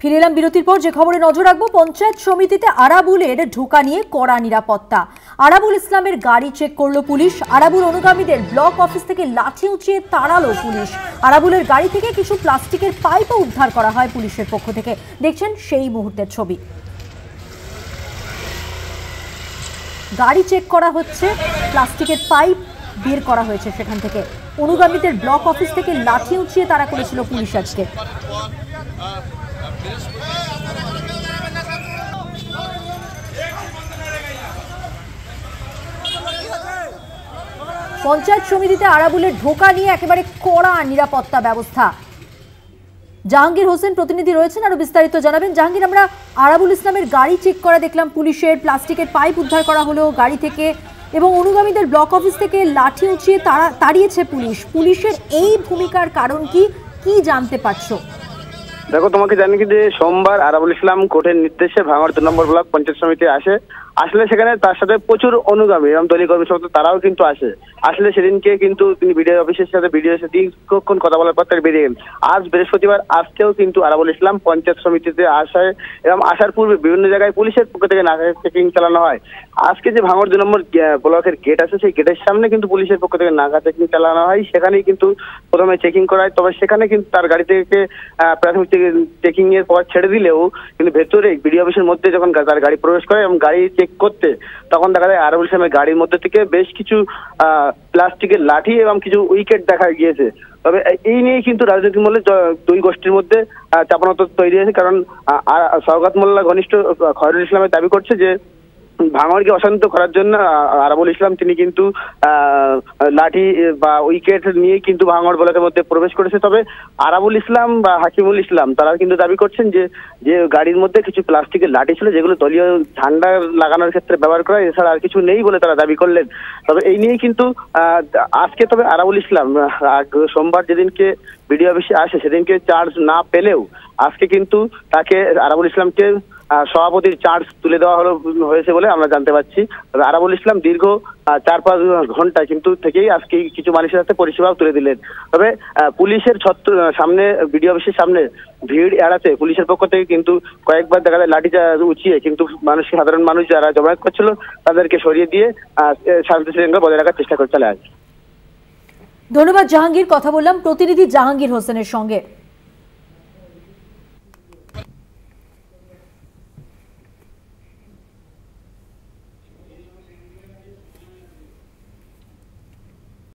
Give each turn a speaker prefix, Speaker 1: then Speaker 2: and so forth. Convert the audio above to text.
Speaker 1: ফিরে এলাম বিরতির পর। যে খবরে নজর রাখবো, পঞ্চায়েত সমিতিতে আরাবুলের ঢোকা নিয়ে কড়া নিরাপত্তা। আরাবুল ইসলামের গাড়ি চেক করলো পুলিশ। আরাবুল অনুগামীদের ব্লক অফিস থেকে লাঠি উঁচিয়ে তাড়ালো পুলিশ। আরাবুলের গাড়ি থেকে কিছু প্লাস্টিকের পাইপও উদ্ধার করা হয় পুলিশের পক্ষ থেকে। দেখছেন সেই মুহূর্তের ছবি। গাড়ি চেক করা হচ্ছে, প্লাস্টিকের পাইপ বের করা হয়েছে সেখান থেকে। অনুগামীদের ব্লক অফিস থেকে লাঠি উঁচিয়ে তাড়া করেছিল পুলিশ আজকে। পঞ্চায়েত সমিতিতে আরাবুলের ঢোকা নিয়ে একেবারে কড়া নিরাপত্তা ব্যবস্থা। জাহাঙ্গীর হোসেন প্রতিনিধি রয়েছেন, আরো বিস্তারিত জানাবেন। জাহাঙ্গীর, আমরা আরাবুল ইসলামের গাড়ি চেক করা দেখলাম পুলিশের, প্লাস্টিকের পাইপ উদ্ধার করা হলো গাড়ি থেকে, এবং অনুগামীদের ব্লক অফিস থেকে লাঠি উঁচিয়ে তাড়িয়েছে পুলিশ। পুলিশের এই ভূমিকার কারণ কি জানতে পারছো?
Speaker 2: দেখো, তোমাকে জানি কি যে সোমবার আরাবুল ইসলাম কোর্টের নির্দেশে ভাঙড় 2 নম্বর ব্লক পঞ্চায়েত সমিতি আসলে সেখানে তার সাথে প্রচুর অনুগামী এবং দলীয় কর্মী সমর্থক তারাও কিন্তু আসলে সেদিনকে কিন্তু তিনি বিডিও অফিসের সাথে দীর্ঘক্ষণ কথা বলার পর তাকে বেরিয়ে গেলেন। আজ বৃহস্পতিবার আজকেও কিন্তু আরাবুল ইসলাম পঞ্চায়েত সমিতিতে আসায় এবং আসার পূর্বে বিভিন্ন জায়গায় পুলিশের পক্ষ থেকে নাকা চেকিং চালানো হয়। আজকে যে ভাঙড় 2 নম্বর ব্লকের গেট আছে, সেই গেটের সামনে কিন্তু পুলিশের পক্ষ থেকে নাকা চেকিং চালানো হয়। সেখানেই কিন্তু প্রথমে চেকিং করা হয়, তবে সেখানে কিন্তু তার গাড়ি থেকে প্রাথমিক চেকিং এর পর ছেড়ে দিলেও কিন্তু ভেতরে বিডিও অফিসের মধ্যে যখন তার গাড়ি প্রবেশ করে এবং গাড়ি চেক করতে, তখন দেখা যায় আরাবুল ইসলামের গাড়ির মধ্যে থেকে বেশ কিছু প্লাস্টিকের লাঠি এবং কিছু উইকেট দেখা গিয়েছে। তবে এই নিয়ে কিন্তু রাজনৈতিক মহলে দুই গোষ্ঠীর মধ্যে চাপানত তৈরি হয়েছে, কারণ সওগাত মোল্লা ঘনিষ্ঠ খয়রুল ইসলামের দাবি করছে যে ভাঙড়কে অশান্ত করার জন্য আরাবুল ইসলাম তিনি কিন্তু লাঠি বা উইকেট নিয়ে কিন্তু ভাঙড় ব্লকের মধ্যে প্রবেশ করেছে। তবে আরাবুল ইসলাম বা হাকিমুল ইসলাম তারা কিন্তু দাবি করছেন যে গাড়ির মধ্যে কিছু প্লাস্টিকের লাঠি ছিল, যেগুলো দলীয় ঝান্ডা লাগানোর ক্ষেত্রে ব্যবহার করা, এছাড়া আর কিছু নেই বলে তারা দাবি করলেন। তবে এই নিয়ে কিন্তু আজকে তবে আরাবুল ইসলাম সোমবার যেদিনকে বিডিও অফিসে আসে সেদিনকে চার্জ না পেলেও আজকে কিন্তু তাকে আরাবুল ইসলামকে সভাপতির চার্জ তুলে দেওয়া হয়েছে বলে আমরা জানতে পারছি। তবে আরাবুল ইসলাম দীর্ঘ 4-5 ঘন্টা কিন্তু থেকেই আজকে কিছু মানুষের হাতে পরিষেবাও তুলে দিলেন। তবে পুলিশের সামনে বিডিও অফিসের সামনে ভিড় এড়াতে পুলিশের পক্ষ থেকে কিন্তু কয়েকবার দেখা যায় লাঠি উঁচিয়ে কিন্তু সাধারণ মানুষ যারা জমায়েত করছিল তাদেরকে সরিয়ে দিয়ে শান্তি শৃঙ্খলা বজায় রাখার চেষ্টা করে চলে আসে।
Speaker 1: ধন্যবাদ জাহাঙ্গীর। কথা বললাম প্রতিনিধি জাহাঙ্গীর হোসেনের সঙ্গে।